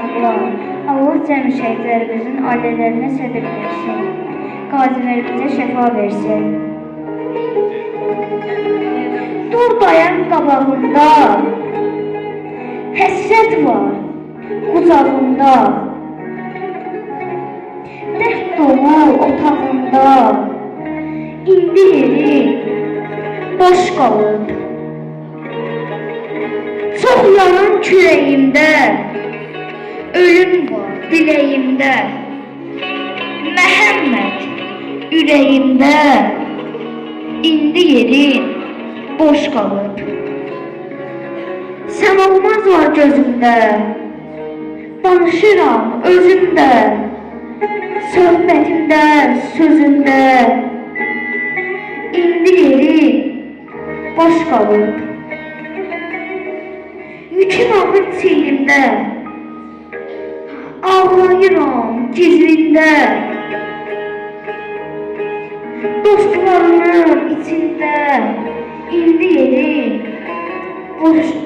Allah, Allah cəmi şəhidlərimizin ailələrinə səbir versin. Qazilərimizə şəfa versin. Dur dayan qabağında, həsrət var qucağında. Dərd dolu otağında, indi yeri boş qalıb. Çox yanan kürəyimdə, ölüm var diləyimdə. Məhəmməd ürəyimdə, indi yerin boş qalıb. Sən olmaz var gözümdə, danışıram özümdə, söhbətimdə, sözümdə, indi yerin boş qalıb. Yüküm ağır çiynimdə, ağlayıram gizlində. Dostlarımın içində, indi yerin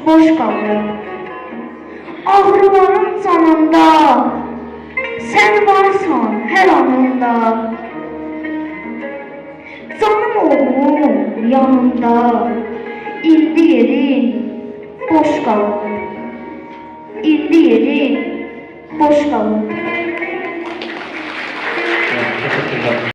boş qalıb. Ağrılarım canımda, sən varsan hər anımda. Canım oğlum yanımda, indi yerin boş qalıb. İndi yerin boş qalıb.